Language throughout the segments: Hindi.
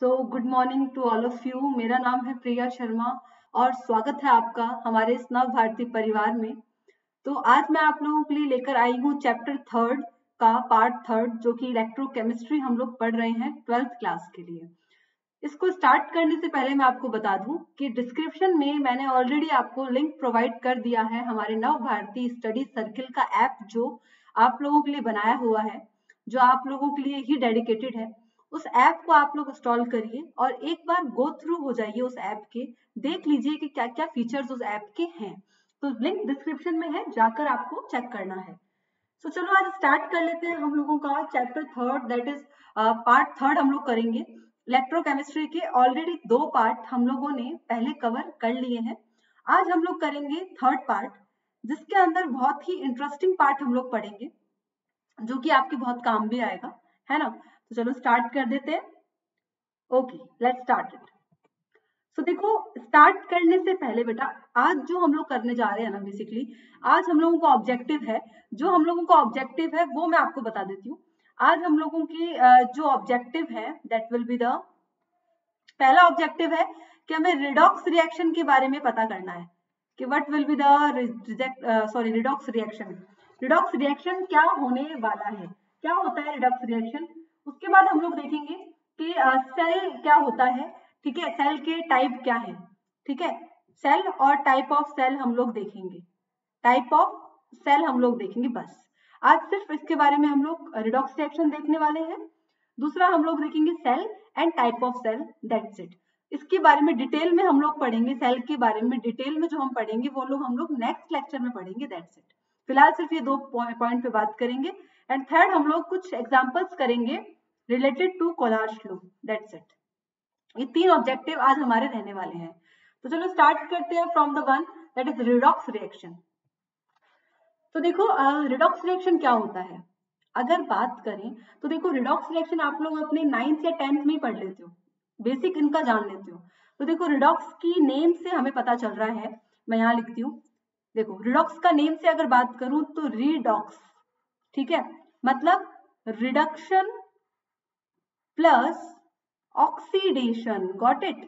Good morning to all of you. मेरा नाम है प्रिया शर्मा और स्वागत है आपका हमारे इस नव भारतीय परिवार में। तो आज मैं आप लोगों के लिए लेकर आई हूँ चैप्टर 3 का पार्ट 3 जो कि इलेक्ट्रोकेमिस्ट्री हम लोग पढ़ रहे हैं 12th क्लास के लिए। इसको स्टार्ट करने से पहले मैं आपको बता दूं कि डिस्क्रिप्शन में मैंने ऑलरेडी आपको लिंक प्रोवाइड कर दिया है हमारे नव भारतीय स्टडी सर्किल का ऐप जो आप लोगों के लिए बनाया हुआ है, जो आप लोगों के लिए ही डेडिकेटेड है। उस ऐप को आप लोग इंस्टॉल करिए और एक बार गो थ्रू हो जाइए उस ऐप के, देख लीजिए कि क्या क्या फीचर्स उस ऐप के हैं। तो लिंक डिस्क्रिप्शन में है, जाकर आपको चेक करना है। तो चलो आज स्टार्ट कर लेते हैं हम लोगों का चैप्टर 3 दैट इज पार्ट 3 हम लोग करेंगे। इलेक्ट्रोकेमिस्ट्री के ऑलरेडी 2 पार्ट हम लोगों ने पहले कवर कर लिए हैं। आज हम लोग करेंगे 3rd पार्ट, जिसके अंदर बहुत ही इंटरेस्टिंग पार्ट हम लोग पढ़ेंगे जो कि आपके बहुत काम भी आएगा, है ना। तो चलो स्टार्ट कर देते हैं। Okay, let's start it. तो देखो, स्टार्ट करने से पहले बेटा आज जो हम लोग करने जा रहे हैं ना, बेसिकली आज हम लोगों का ऑब्जेक्टिव है, जो हम लोगों का ऑब्जेक्टिव है वो मैं आपको बता देती हूँ। आज हम लोगों की जो ऑब्जेक्टिव है दैट विल बी द पहला ऑब्जेक्टिव है कि हमें रिडॉक्स रिएक्शन के बारे में पता करना है कि what will be the redox reaction. Redox reaction क्या होने वाला है, क्या होता है रिडॉक्स रिएक्शन। उसके बाद हम लोग देखेंगे कि सेल क्या होता है, ठीक है, सेल के टाइप क्या है, ठीक है, सेल और टाइप ऑफ सेल हम लोग देखेंगे, टाइप ऑफ सेल हम लोग देखेंगे। बस आज सिर्फ इसके बारे में हम लोग रिडॉक्स रिएक्शन देखने वाले हैं। दूसरा हम लोग देखेंगे cell and type of cell, that's it. इसके बारे में डिटेल में हम लोग पढ़ेंगे, सेल के बारे में डिटेल में जो हम पढ़ेंगे वो लोग हम लोग नेक्स्ट लेक्चर में पढ़ेंगे, दैट्स इट। फिलहाल सिर्फ ये 2 पॉइंट पे बात करेंगे। एंड थर्ड हम लोग कुछ एग्जांपल्स करेंगे related to Kohlrausch law, that's it. ये 3 ऑब्जेक्टिव आज हमारे रहने वाले हैं। तो चलो स्टार्ट करते हैं from the one that is redox reaction. तो देखो रिडॉक्स रिएक्शन क्या होता है अगर बात करें तो देखो रिडॉक्स रिएक्शन आप लोग अपने 9th या 10th में ही पढ़ लेते हो, बेसिक इनका जान लेते हो। तो देखो रिडॉक्स की नेम से हमें पता चल रहा है, मैं यहाँ लिखती हूँ। देखो रिडॉक्स का नेम से अगर बात करूं तो रिडॉक्स, ठीक है, मतलब reduction plus oxidation, got it.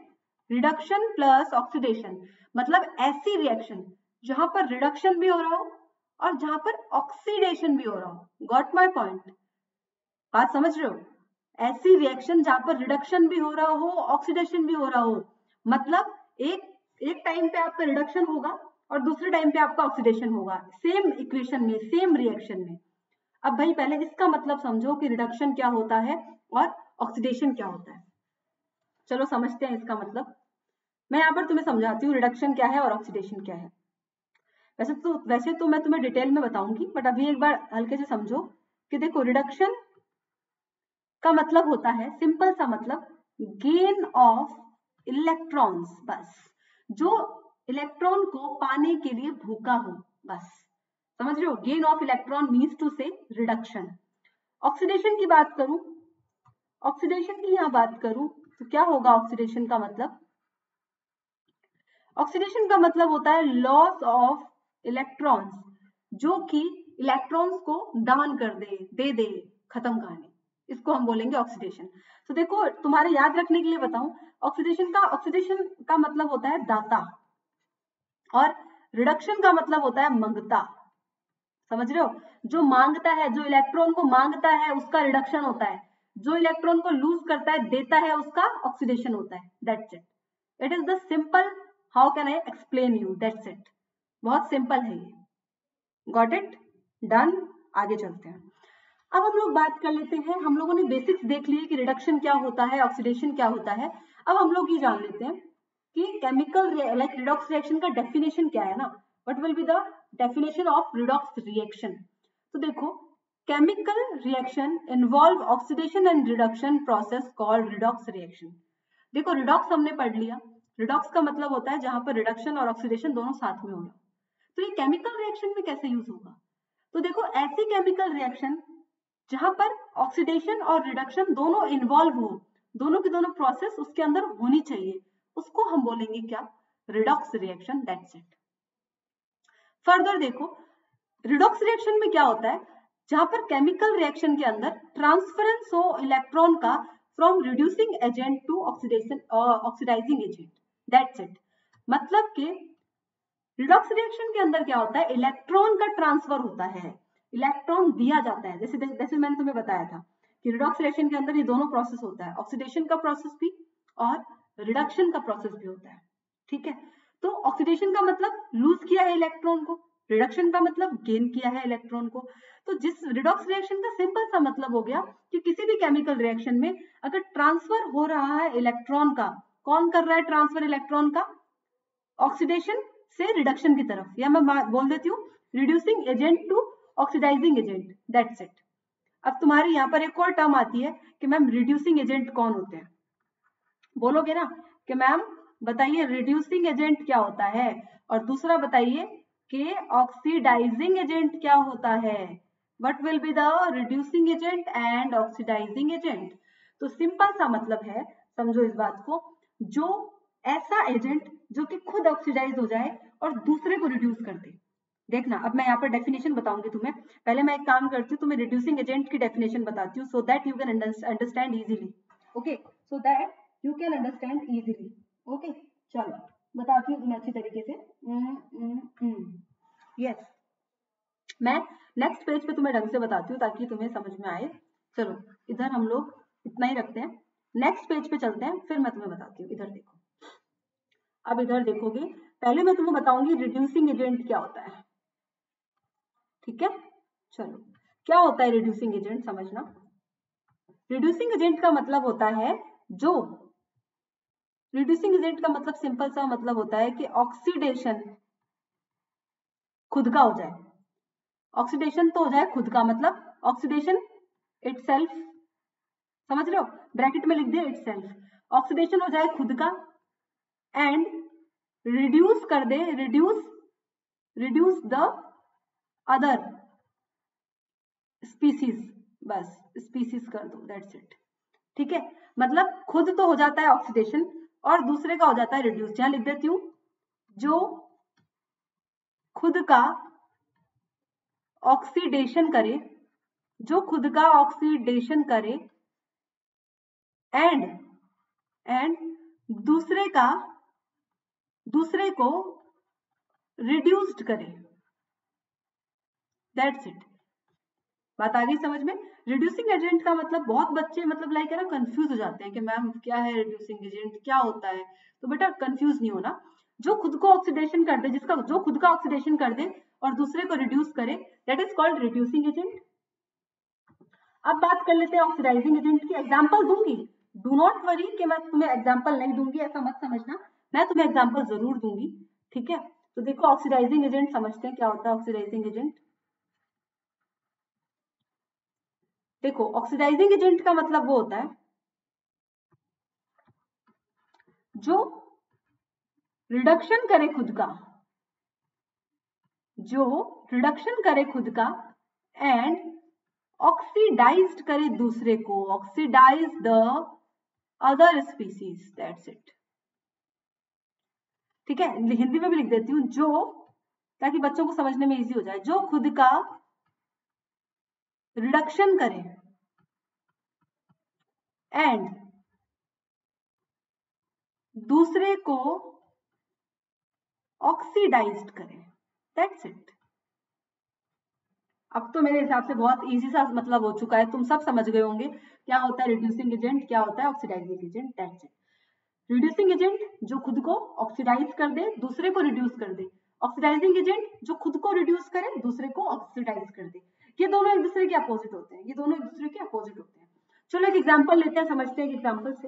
Reduction plus oxidation मतलब ऐसी रिएक्शन जहां पर रिडक्शन भी हो रहा हो और जहां पर ऑक्सीडेशन भी हो रहा हो। गॉट माय पॉइंट, बात समझ रहे हो। ऐसी रिएक्शन जहां पर रिडक्शन भी हो रहा हो, ऑक्सीडेशन भी हो रहा हो, मतलब एक टाइम पे आपका रिडक्शन होगा और दूसरे टाइम पे आपका ऑक्सीडेशन होगा, सेम इक्वेशन में, सेम रिएक्शन में। अब भाई पहले इसका मतलब समझो कि रिडक्शन क्या होता है और ऑक्सीडेशन क्या होता है। चलो समझते हैं इसका मतलब। मैं यहाँ पर तुम्हें समझाती हूँ रिडक्शन क्या है और ऑक्सीडेशन क्या है। वैसे तो मैं तुम्हें डिटेल में बताऊंगी, बट अभी एक बार हल्के से समझो कि देखो रिडक्शन का मतलब होता है, सिंपल सा मतलब, गेन ऑफ इलेक्ट्रॉन्स, बस जो इलेक्ट्रॉन को पाने के लिए भूखा हो, बस समझ रहे हो। Gain of electron means to से रिडक्शन। ऑक्सीडेशन की बात करूं, ऑक्सीडेशन की यहाँ बात करूं तो क्या होगा ऑक्सीडेशन का मतलब। ऑक्सीडेशन का मतलब होता है लॉस ऑफ इलेक्ट्रॉन्स, जो कि इलेक्ट्रॉन्स को दान कर दे खत्म करने, इसको हम बोलेंगे ऑक्सीडेशन। तो देखो तुम्हारे याद रखने के लिए बताऊं, ऑक्सीडेशन का मतलब होता है दाता और रिडक्शन का मतलब होता है मंगता, समझ रहे हो। जो मांगता है, जो इलेक्ट्रॉन को मांगता है उसका रिडक्शन होता है, जो इलेक्ट्रॉन को लूज करता है, देता है, उसका ऑक्सीडेशन होता है, that's it. It is the simple, how can I explain you, that's it. बहुत सिंपल है ये, गॉट इट, डन। आगे चलते हैं। अब हम लोग बात कर लेते हैं, हम लोगों ने बेसिक्स देख लिए कि रिडक्शन क्या होता है, ऑक्सीडेशन क्या होता है। अब हम लोग ये जान लेते हैं कि केमिकल लाइक रिडॉक्स रिएक्शन का डेफिनेशन क्या है ना, what will be the definition of redox reaction. तो देखो chemical reaction involve oxidation and reduction process called redox reaction. देखो रिडॉक्स हमने पढ़ लिया, रिडॉक्स का मतलब होता है जहां पर रिडक्शन और ऑक्सीडेशन दोनों साथ में होगा। तो ये केमिकल रिएक्शन में कैसे यूज होगा, तो देखो ऐसी केमिकल रिएक्शन जहां पर ऑक्सीडेशन और रिडक्शन दोनों इन्वॉल्व हो, दोनों की दोनों प्रोसेस उसके अंदर होनी चाहिए, उसको हम बोलेंगे क्या, redox reaction, that's it. Further देखो रिडॉक्स रिएक्शन में क्या होता है, जहां पर केमिकल रिएक्शन के अंदर ट्रांसफरेंस हो इलेक्ट्रॉन का from reducing agent to oxidizing agent, that's it. मतलब कि रिडॉक्स रिएक्शन के अंदर क्या होता है, इलेक्ट्रॉन का ट्रांसफर होता है, इलेक्ट्रॉन दिया जाता है। जैसे जैसे मैंने तुम्हें बताया था कि रिडॉक्स रिएक्शन के अंदर ये दोनों प्रोसेस होता है, ऑक्सीडेशन का प्रोसेस भी और रिडक्शन का प्रोसेस भी होता है, ठीक है। तो ऑक्सीडेशन का मतलब लूज किया है इलेक्ट्रॉन को, रिडक्शन का मतलब गेन किया है इलेक्ट्रॉन को। तो जिस रिडॉक्स रिएक्शन का सिंपल सा मतलब हो गया कि किसी भी केमिकल रिएक्शन में अगर ट्रांसफर हो रहा है इलेक्ट्रॉन का, कौन कर रहा है ट्रांसफर इलेक्ट्रॉन का, ऑक्सीडेशन से रिडक्शन की तरफ, या मैं बोल देती हूँ reducing agent to oxidizing agent, that's it. अब तुम्हारे यहाँ पर एक और टर्म आती है कि मैम रिड्यूसिंग एजेंट कौन होते हैं, बोलोगे ना कि मैम बताइए रिड्यूसिंग एजेंट क्या होता है, और दूसरा बताइए कि ऑक्सीडाइजिंग एजेंट क्या होता है, what will be the reducing agent and oxidizing agent. तो सिंपल सा मतलब है, समझो इस बात को, जो ऐसा एजेंट जो कि खुद ऑक्सीडाइज हो जाए और दूसरे को रिड्यूस कर दे। देखना अब मैं यहाँ पर डेफिनेशन बताऊंगी तुम्हें, पहले मैं एक काम करती हूँ, तुम्हें रिड्यूसिंग एजेंट की डेफिनेशन बताती हूँ, so that you can understand easily, okay, so that you can understand easily, okay. चलो बताती हूँ तुम्हें अच्छी तरीके से। यस, मैं नेक्स्ट पेज पे तुम्हें ढंग से बताती हूँ ताकि तुम्हें समझ में आए। चलो इधर हम लोग इतना ही रखते हैं, नेक्स्ट पेज पे चलते हैं, फिर मैं तुम्हें बताती हूँ। इधर देखो, अब इधर देखोगे, पहले मैं तुम्हें बताऊंगी रिड्यूसिंग एजेंट क्या होता है, ठीक है। चलो क्या होता है रिड्यूसिंग एजेंट, समझना। रिड्यूसिंग एजेंट का मतलब होता है जो, रिड्यूसिंग एजेंट का मतलब सिंपल सा मतलब होता है कि ऑक्सीडेशन खुद का हो जाए, ऑक्सीडेशन तो हो जाए खुद का, मतलब ऑक्सीडेशन इटसेल्फ, समझ रहे हो, ब्रैकेट में लिख दिया इटसेल्फ, ऑक्सीडेशन हो जाए खुद का, एंड रिड्यूस कर दे, रिड्यूस द अदर स्पीसीज, बस स्पीसीज कर दो, दैट्स इट, ठीक है। मतलब खुद तो हो जाता है ऑक्सीडेशन और दूसरे का हो जाता है रिड्यूस। यहां लिख देती हूं, जो खुद का ऑक्सीडेशन करे, जो खुद का ऑक्सीडेशन करे एंड दूसरे को रिड्यूस्ड करे, दैट्स इट। बात आ गई समझ में। रिड्यूसिंग एजेंट का मतलब बहुत बच्चे मतलब लाइक है ना कंफ्यूज हो जाते हैं कि मैम क्या है रिड्यूसिंग एजेंट, क्या होता है। तो बेटा कंफ्यूज नहीं होना, जो खुद को ऑक्सीडेशन कर दे, जिसका जो खुद का ऑक्सीडेशन कर दे और दूसरे को रिड्यूस करे, that is called reducing agent. अब बात कर लेते हैं ऑक्सीडाइजिंग एजेंट की, एग्जांपल दूंगी, डू नॉट वरी कि मैं तुम्हें एग्जांपल नहीं दूंगी, ऐसा मत समझना, मैं तुम्हें एग्जांपल जरूर दूंगी, ठीक है। तो देखो ऑक्सीडाइजिंग एजेंट समझते हैं क्या होता है ऑक्सीडाइजिंग एजेंट। देखो ऑक्सीडाइजिंग एजेंट का मतलब वो होता है जो रिडक्शन करे खुद का, जो रिडक्शन करे खुद का एंड ऑक्सीडाइज्ड करे दूसरे को, oxidize the other species, that's it, ठीक है। हिंदी में भी लिख देती हूँ, जो, ताकि बच्चों को समझने में इजी हो जाए, जो खुद का रिडक्शन करे एंड दूसरे को ऑक्सीडाइज्ड करे, दैट्स इट। अब तो मेरे हिसाब से बहुत इजी सा मतलब हो चुका है, तुम सब समझ गए होंगे क्या होता है रिड्यूसिंग एजेंट, क्या होता है oxidizing agent, that's it. Reducing agent जो खुद को ऑक्सीडाइज कर दे, दूसरे को रिड्यूस कर दे, ऑक्सीडाइजिंग एजेंट जो खुद को रिड्यूस करे, दूसरे को ऑक्सीडाइज कर दे। ये दोनों एक दूसरे के अपोजिट होते हैं, ये दोनों एक दूसरे के अपोजिट होते हैं। चलो एक एग्जांपल लेते हैं, समझते हैं एग्जांपल से।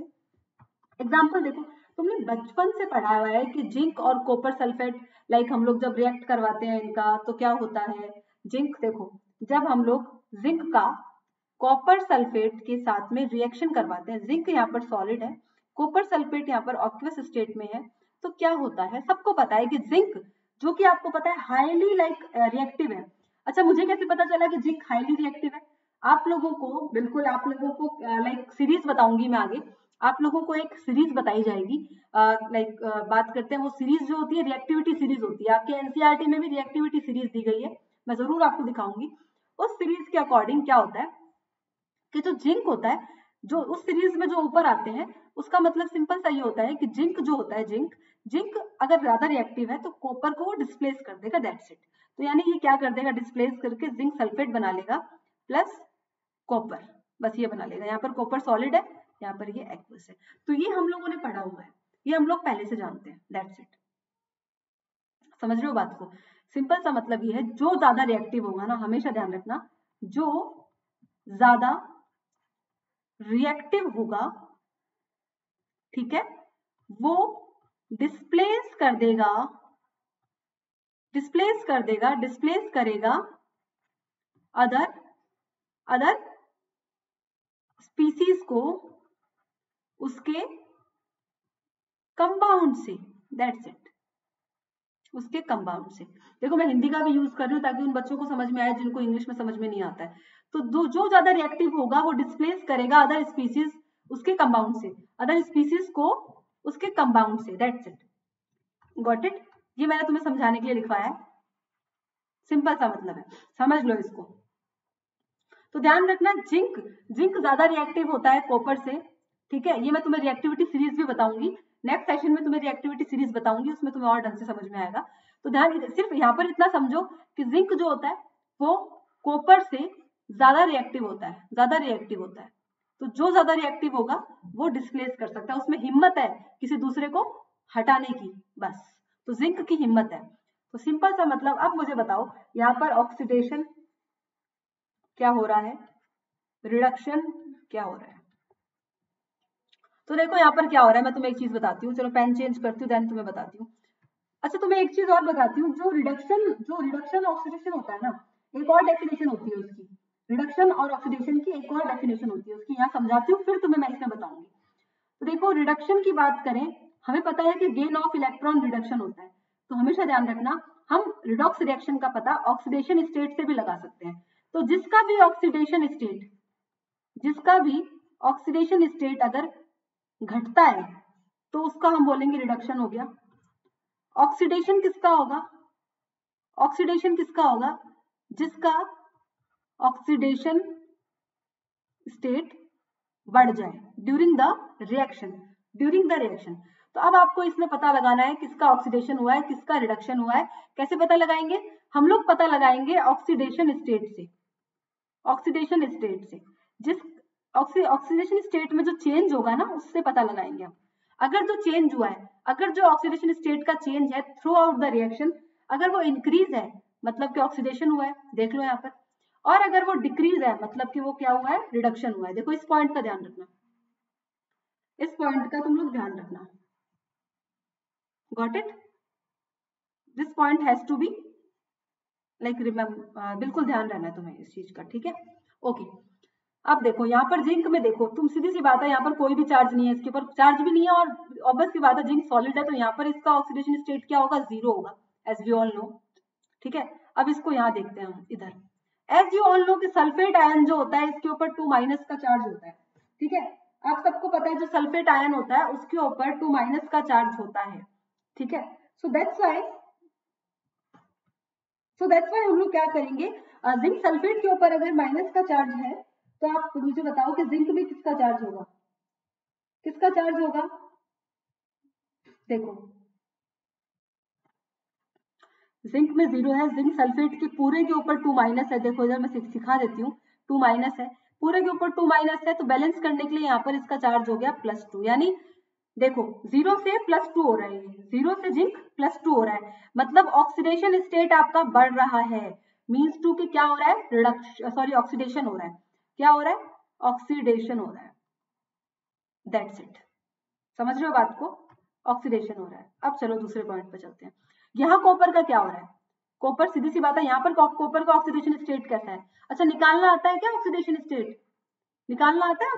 एग्जांपल देखो, तुमने बचपन से पढ़ा हुआ है कि जिंक और कॉपर सल्फेट, लाइक हम लोग जब रिएक्ट करवाते हैं इनका तो क्या होता है, जिंक देखो, जब हम लोग जिंक का कॉपर सल्फेट के साथ में रिएक्शन करवाते हैं, जिंक यहाँ पर सॉलिड है, कॉपर सल्फेट यहाँ पर ऑक्वियस स्टेट में है, तो क्या होता है, सबको पता है कि जिंक, जो कि आपको पता है हाईली लाइक रिएक्टिव है। अच्छा मुझे कैसे पता चला कि जिंक हाईली रिएक्टिव है, आप लोगों को बिल्कुल, आप लोगों को लाइक सीरीज बताऊंगी मैं आगे, आप लोगों को एक सीरीज बताई जाएगी, लाइक बात करते हैं, वो सीरीज जो होती है रिएक्टिविटी सीरीज होती है, आपके एनसीईआरटी में भी रिएक्टिविटी सीरीज दी गई है, मैं जरूर आपको दिखाऊंगी। उस सीरीज के अकॉर्डिंग क्या होता है कि जो जिंक होता है जो उस सीरीज में जो ऊपर आते हैं उसका मतलब सिंपल सा ये होता है कि जिंक जो होता है, जिंक अगर ज्यादा रिएक्टिव है तो कॉपर को वो डिस्प्लेस कर देगा, दैट्स इट। तो यानी ये क्या कर देगा, डिस्प्लेस करके जिंक सल्फेट बना लेगा प्लस कॉपर, बस ये बना लेगा। यहाँ पर कॉपर सॉलिड है, यहाँ पर ये एक्वस है। तो ये हम लोगों ने पढ़ा हुआ है, ये हम लोग पहले से जानते हैं, दैट्स इट। समझ रहे हो बात को? सिंपल सा मतलब ये है, जो ज्यादा रिएक्टिव होगा ना, हमेशा ध्यान रखना, जो ज्यादा रिएक्टिव होगा, ठीक है, वो डिस्प्लेस करेगा अदर स्पीसीज को उसके कंपाउंड से, दैट्स इट, उसके कंपाउंड से। देखो मैं हिंदी का भी यूज कर रही हूँ ताकि उन बच्चों को समझ में आए जिनको इंग्लिश में समझ में नहीं आता है। तो जो ज्यादा रिएक्टिव होगा वो डिस्प्लेस करेगा अदर स्पीसीज उसके कंपाउंड से, अदर स्पीसीज को उसके कंपाउंड से, दैट्स इट। Got it? ये मैंने तुम्हें समझाने के लिए लिखवाया है, सिंपल सा मतलब है, समझ लो इसको। तो ध्यान रखना, जिंक ज्यादा रिएक्टिव होता है कॉपर से, ठीक है। ये मैं तुम्हें रिएक्टिविटी सीरीज भी बताऊंगी, नेक्स्ट सेशन में तुम्हें रिएक्टिविटी सीरीज बताऊंगी, उसमें तुम्हें और ढंग से समझ में आएगा। तो ध्यान, सिर्फ यहाँ पर इतना समझो कि जिंक जो होता है वो कॉपर से ज्यादा रिएक्टिव होता है, तो जो ज्यादा रिएक्टिव होगा वो डिस्प्लेस कर सकता है, उसमें हिम्मत है किसी दूसरे को हटाने की, बस। तो जिंक की हिम्मत है। तो सिंपल सा मतलब, अब मुझे बताओ यहाँ पर ऑक्सीडेशन क्या हो रहा है, रिडक्शन क्या हो रहा है। तो देखो यहाँ पर क्या हो रहा है, मैं तुम्हें एक चीज बताती हूँ, चलो पेन चेंज करती हूँ, देन तुम्हें बताती हूँ। अच्छा तुम्हें एक चीज और बताती हूँ, जो रिडक्शन ऑक्सीडेशन होता है ना, एक और डेफिनेशन होती है उसकी, रिडक्शन और ऑक्सीडेशन की एक और डेफिनेशन होती है उसकी, यहाँ समझाती हूँ, फिर तुम्हें मैं इसमें बताऊंगी। तो देखो रिडक्शन की बात करें, हमें पता है कि गेन ऑफ इलेक्ट्रॉन रिडक्शन होता है, तो हमेशा ध्यान रखना, हम रिडॉक्स रिएक्शन का पता ऑक्सीडेशन स्टेट से भी लगा सकते हैं। तो जिसका भी ऑक्सीडेशन स्टेट अगर घटता है तो उसका हम बोलेंगे रिडक्शन हो गया। ऑक्सीडेशन किसका होगा, जिसका ऑक्सीडेशन स्टेट बढ़ जाए ड्यूरिंग द रिएक्शन। तो अब आपको इसमें पता लगाना है किसका ऑक्सीडेशन हुआ है, किसका रिडक्शन हुआ है। कैसे पता लगाएंगे? हम लोग पता लगाएंगे ऑक्सीडेशन स्टेट से, जिस ऑक्सीडेशन स्टेट में जो चेंज होगा ना, उससे पता लगाएंगे हम। अगर जो चेंज हुआ है, अगर जो ऑक्सीडेशन स्टेट का चेंज है थ्रू आउट द रिएक्शन, अगर वो इंक्रीज है मतलब कि ऑक्सीडेशन हुआ है, देख लो यहाँ पर, और अगर वो डिक्रीज है मतलब कि वो क्या हुआ है, रिडक्शन हुआ है। देखो इस पॉइंट का ध्यान रखना, इस पॉइंट का तुम लोग ध्यान रखना, got it? This point has to be like remember, बिल्कुल ध्यान रहना है तुम्हें इस चीज का, ठीक है, ओके। अब देखो यहाँ पर जिंक में देखो, तुम सीधी सी बात है, यहाँ पर कोई भी चार्ज नहीं है, इसके ऊपर चार्ज भी नहीं है, और ऑब्वियस सी बात है जिंक सॉलिड है, तो यहाँ पर इसका ऑक्सीडेशन स्टेट क्या होगा, जीरो होगा, एज वी ऑल नो, ठीक है। अब इसको यहाँ देखते हैं हम इधर, एज यू ऑल नो कि सल्फेट आयन जो होता है इसके ऊपर 2- का चार्ज होता है, ठीक है। आप सबको पता है जो सल्फेट आयन होता है उसके ऊपर 2- का चार्ज होता है, ठीक है। सो दैट्स वाई हम लोग क्या करेंगे, जिंक सल्फेट के ऊपर अगर माइनस का चार्ज है तो आप मुझे बताओ कि जिंक में किसका चार्ज होगा, देखो जिंक में 0 है, जिंक सल्फेट के पूरे के ऊपर 2- है, देखो इधर मैं सिखा देती हूँ, 2- है, पूरे के ऊपर 2- है, तो बैलेंस करने के लिए यहाँ पर इसका चार्ज हो गया +2, यानी देखो 0 से +2 हो रहा है, 0 से जिंक +2 हो रहा है, मतलब ऑक्सीडेशन स्टेट आपका बढ़ रहा है, मीन्स टू कि क्या हो रहा है, ऑक्सीडेशन हो रहा है, क्या हो रहा है, ऑक्सीडेशन हो रहा है, दैट्स इट। समझ रहे हो बात को, ऑक्सीडेशन हो रहा है। अब चलो दूसरे पॉइंट पे चलते हैं, यहाँ कॉपर का क्या हो रहा है, कॉपर सीधी सी बात है, यहाँ पर कॉपर का ऑक्सीडेशन स्टेट कैसा है, अच्छा निकालना आता है क्या ऑक्सीडेशन स्टेट, निकालना आता है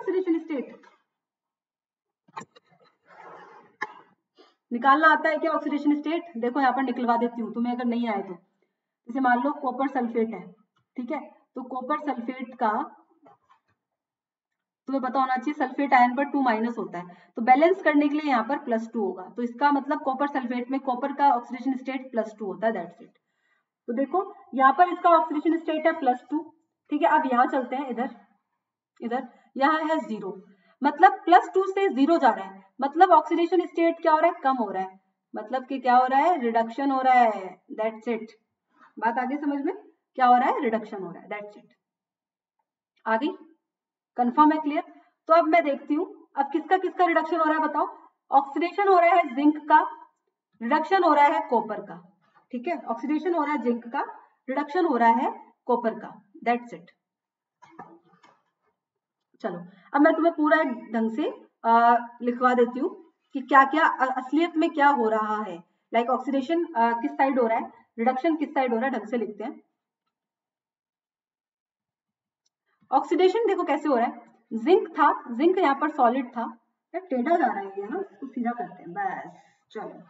क्या ऑक्सीडेशन स्टेट, देखो यहाँ पर निकलवा देती हूँ तुम्हें अगर नहीं आए तो। जैसे मान लो कॉपर सल्फेट है, ठीक है, तो कॉपर सल्फेट का तुम्हें पता होना चाहिए सल्फेट आयन पर 2- होता है, तो बैलेंस करने के लिए यहाँ पर +2 होगा, तो इसका मतलब कॉपर सल्फेट में कॉपर का ऑक्सीडेशन स्टेट +2 होता है, दैट्स इट। तो देखो यहाँ पर इसका ऑक्सीडेशन स्टेट है +2, ठीक है। अब यहाँ चलते हैं इधर, यहाँ है 0, मतलब +2 से 0 जा रहा है, मतलब ऑक्सीडेशन स्टेट क्या हो रहा है, कम हो रहा है, मतलब कि क्या हो रहा है, रिडक्शन हो रहा है। That's it. बात आगे समझ में, क्या हो रहा है, रिडक्शन हो रहा है। That's it. आ गई, कंफर्म है, क्लियर। तो अब मैं देखती हूँ अब किसका किसका रिडक्शन हो रहा है, बताओ। ऑक्सीडेशन हो रहा है जिंक का, रिडक्शन हो रहा है कॉपर का। ठीक है, ऑक्सीडेशन हो रहा है जिंक का, रिडक्शन हो रहा है कॉपर का। That's it. चलो अब मैं तुम्हें पूरा एक ढंग से लिखवा देती हूँ कि क्या क्या असलियत में क्या हो रहा है। लाइक ऑक्सीडेशन किस साइड हो रहा है, रिडक्शन किस साइड हो रहा है, ढंग से लिखते हैं। ऑक्सीडेशन देखो कैसे हो रहा है, जिंक था, जिंक यहाँ पर सॉलिड था, टेढ़ा जा रहा है ये ना, इसको सीधा करते हैं बस। चलो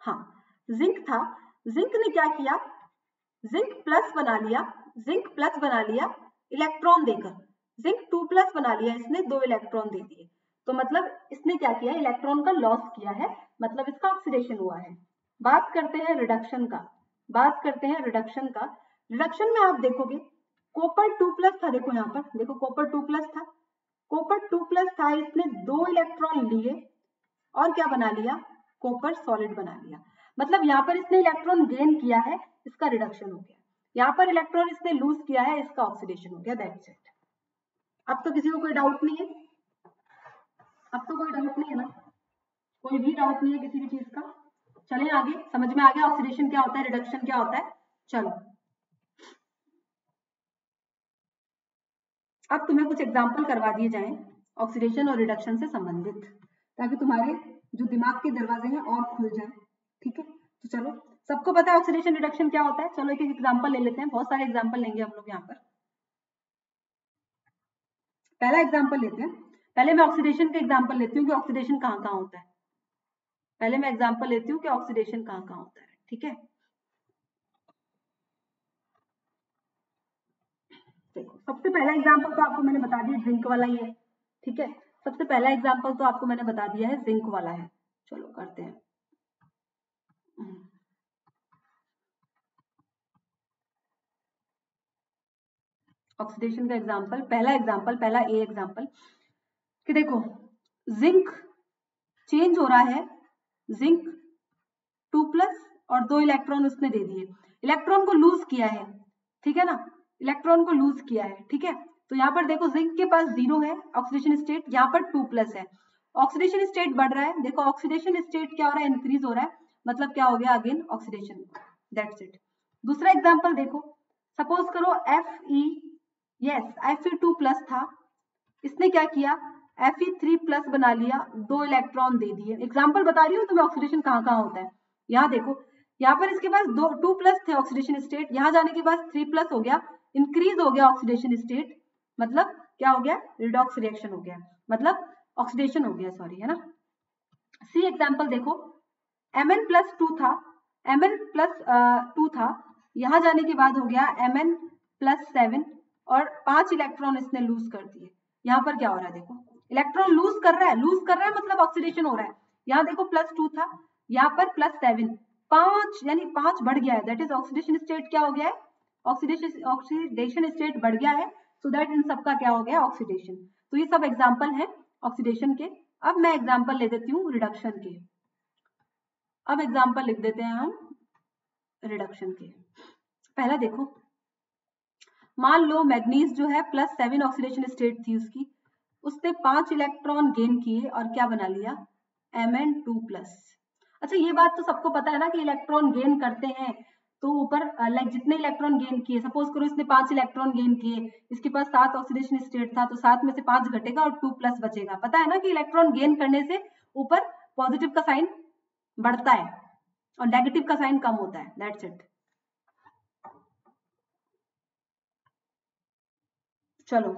हाँ, जिंक था, जिंक ने क्या किया, जिंक प्लस बना लिया, जिंक प्लस बना लिया इलेक्ट्रॉन देकर, जिंक 2+ बना लिया इसने, 2 इलेक्ट्रॉन दे दिए। तो मतलब इसने क्या किया, इलेक्ट्रॉन का लॉस किया है, मतलब इसका ऑक्सीडेशन हुआ है। बात करते हैं रिडक्शन का, बात करते हैं रिडक्शन का। रिडक्शन में आप देखोगे कॉपर 2+ था, देखो यहाँ पर देखो कॉपर 2+ था, कॉपर 2+ था, इसने 2 इलेक्ट्रॉन लिए और क्या बना लिया, कॉपर सॉलिड बना लिया। मतलब यहाँ पर इसने इलेक्ट्रॉन गेन किया है, इसका रिडक्शन हो गया। यहाँ पर इलेक्ट्रॉन इसने लूज किया है, इसका ऑक्सीडेशन हो गया। That's it. अब तो किसी को कोई डाउट नहीं है, अब तो कोई डाउट नहीं है ना, कोई भी डाउट नहीं है किसी भी चीज का। चलें आगे, समझ में आ गया ऑक्सीडेशन क्या होता है, रिडक्शन क्या होता है। चलो अब तुम्हें कुछ एग्जाम्पल करवा दिए जाएं ऑक्सीडेशन और रिडक्शन से संबंधित, ताकि तुम्हारे जो दिमाग के दरवाजे हैं और खुल जाएं। ठीक है, तो चलो, सबको पता है ऑक्सीडेशन रिडक्शन क्या होता है। चलो एक एक एग्जाम्पल ले लेते हैं, बहुत सारे एग्जाम्पल लेंगे हम लोग यहाँ पर। पहला एग्जाम्पल लेते हैं, पहले मैं ऑक्सीडेशन का एग्जाम्पल लेती हूँ कि ऑक्सीडेशन कहाँ कहाँ होता है। पहले मैं एग्जाम्पल लेती हूँ कि ऑक्सीडेशन कहाँ कहाँ होता है। ठीक है, देखो सबसे पहला एग्जाम्पल तो आपको मैंने बता दिया, जिंक वाला ही है। ठीक है, सबसे पहला एग्जाम्पल तो आपको मैंने बता दिया है, जिंक वाला है। चलो करते हैं। ऑक्सीडेशन का एग्जाम्पल, पहला एग्जाम्पल, पहला ए एग्जाम्पल कि देखो जिंक चेंज हो रहा है, जिंक 2+ और 2 इलेक्ट्रॉन उसने दे दिए, इलेक्ट्रॉन को लूज किया है। ठीक है ना, इलेक्ट्रॉन को लूज किया है। ठीक है, तो यहाँ पर देखो जिंक के पास 0 है ऑक्सीडेशन स्टेट, यहाँ पर 2+ है, ऑक्सीडेशन स्टेट बढ़ रहा है। देखो ऑक्सीडेशन स्टेट क्या हो रहा है, इंक्रीज हो रहा है, मतलब क्या हो गया, अगेन ऑक्सीडेशन। That's it. दूसरा एग्जाम्पल देखो, सपोज करो Fe, यस Fe2+ था, इसने क्या किया, Fe3+ बना लिया, 2 इलेक्ट्रॉन दे दिए। एग्जाम्पल बता रही हूँ तुम्हें ऑक्सीडेशन कहाँ कहाँ होता है। यहाँ देखो, यहाँ पर इसके पास 2+ थे ऑक्सीडेशन स्टेट, यहाँ जाने के बाद 3+ हो गया, इंक्रीज हो गया ऑक्सीडेशन स्टेट, मतलब क्या हो गया, रिडॉक्स रिएक्शन हो गया, मतलब ऑक्सीडेशन हो गया, सॉरी, है ना। सी एग्जाम्पल देखो, Mn+2 था, Mn+2 था, यहाँ जाने के बाद हो गया Mn+7 और 5 इलेक्ट्रॉन इसने लूज कर दिए। यहाँ पर क्या हो रहा है, देखो इलेक्ट्रॉन लूज कर रहा है, लूज कर रहा है मतलब ऑक्सीडेशन हो रहा है। यहाँ देखो +2 था, यहाँ पर +7, 5 यानी 5 बढ़ गया है, दैट इज ऑक्सीडेशन स्टेट क्या हो गया है, ऑक्सीडेशन स्टेट बढ़ गया है। सो दैट इन सबका क्या हो गया, ऑक्सीडेशन। तो ये सब एग्जाम्पल है ऑक्सीडेशन के। अब मैं एग्जाम्पल ले देती हूँ रिडक्शन के, अब एग्जाम्पल लिख देते हैं हम रिडक्शन के। पहला देखो, मान लो मैग्नीज जो है +7 ऑक्सीडेशन स्टेट थी उसकी, उसने 5 इलेक्ट्रॉन गेन किए और क्या बना लिया, Mn2+। अच्छा ये बात तो सबको पता है ना कि इलेक्ट्रॉन गेन करते हैं तो ऊपर लाइक जितने इलेक्ट्रॉन गेन किए, सपोज करो इसने 5 इलेक्ट्रॉन गेन किए, इसके पास 7 ऑक्सीडेशन स्टेट था, तो 7 में से 5 घटेगा और 2+ बचेगा। पता है ना कि इलेक्ट्रॉन गेन करने से ऊपर पॉजिटिव का साइन बढ़ता है और नेगेटिव का साइन कम होता है। That's it. चलो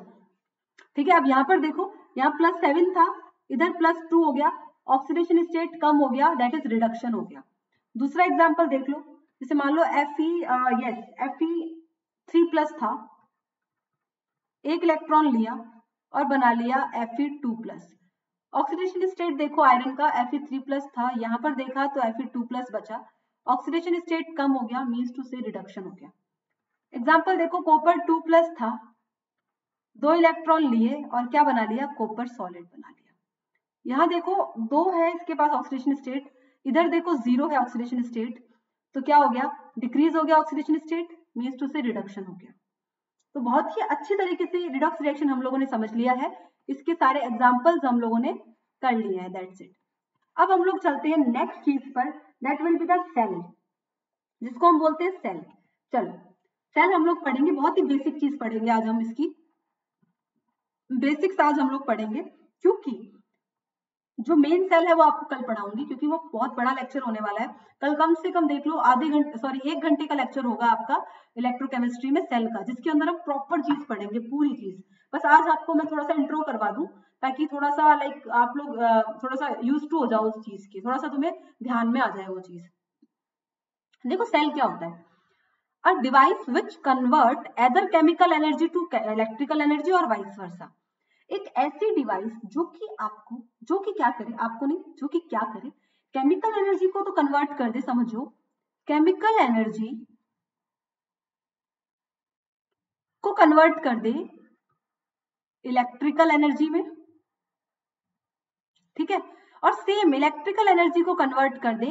ठीक है, अब यहाँ पर देखो, यहाँ +7 था, इधर +2 हो गया, ऑक्सीडेशन स्टेट कम हो गया, दैट इज रिडक्शन हो गया। दूसरा एग्जांपल देख लो, जैसे मान लो Fe3+ था, एक इलेक्ट्रॉन लिया और बना लिया Fe2+। ऑक्सीडेशन स्टेट देखो आयरन का Fe3+ था, यहाँ पर देखा तो Fe2+ बचा, ऑक्सीडेशन स्टेट कम हो गया, मीन्स टू से रिडक्शन हो गया। एग्जाम्पल देखो, कॉपर 2+ था, 2 इलेक्ट्रॉन लिए और क्या बना लिया, कॉपर सॉलिड बना लिया। यहाँ देखो 2 है इसके पास ऑक्सीडेशन स्टेट, इधर देखो 0 है ऑक्सीडेशन स्टेट, तो क्या हो गया, डिक्रीज हो गया ऑक्सीडेशन स्टेट, मीन्स टू से रिडक्शन हो गया। तो बहुत ही अच्छी तरीके से रिडॉक्स रिएक्शन हम लोगों ने समझ लिया है, इसके सारे एग्जांपल्स हम लोगों ने कर लिए हैं, दैट्स इट। अब हम लोग चलते हैं नेक्स्ट चीज पर, that will be the cell, जिसको हम बोलते हैं सेल। चलो सेल हम लोग पढ़ेंगे, बहुत ही बेसिक चीज पढ़ेंगे आज हम, इसकी बेसिक्स आज हम लोग पढ़ेंगे, क्योंकि जो मेन सेल है वो आपको कल पढ़ाऊंगी, क्योंकि वो बहुत बड़ा लेक्चर होने वाला है। कल कम से कम देख लो आधे घंटे, सॉरी 1 घंटे का लेक्चर होगा आपका इलेक्ट्रोकेमिस्ट्री में सेल का, जिसके अंदर हम प्रॉपर चीज पढ़ेंगे, पूरी चीज। बस आज आपको मैं थोड़ा सा इंट्रो करवा दूं, ताकि थोड़ा सा लाइक आप लोग थोड़ा सा यूज टू हो जाओ उस चीज की, थोड़ा सा तुम्हें ध्यान में आ जाए वो चीज। देखो सेल क्या होता है, a device which convert either chemical energy to electrical energy और वाइस वर्सा। एक ऐसी डिवाइस जो कि आपको, जो कि क्या करे, आपको नहीं, जो कि क्या करे, केमिकल एनर्जी को तो कन्वर्ट कर दे, समझो केमिकल एनर्जी को कन्वर्ट कर दे इलेक्ट्रिकल एनर्जी में, ठीक है, और सेम इलेक्ट्रिकल एनर्जी को कन्वर्ट कर दे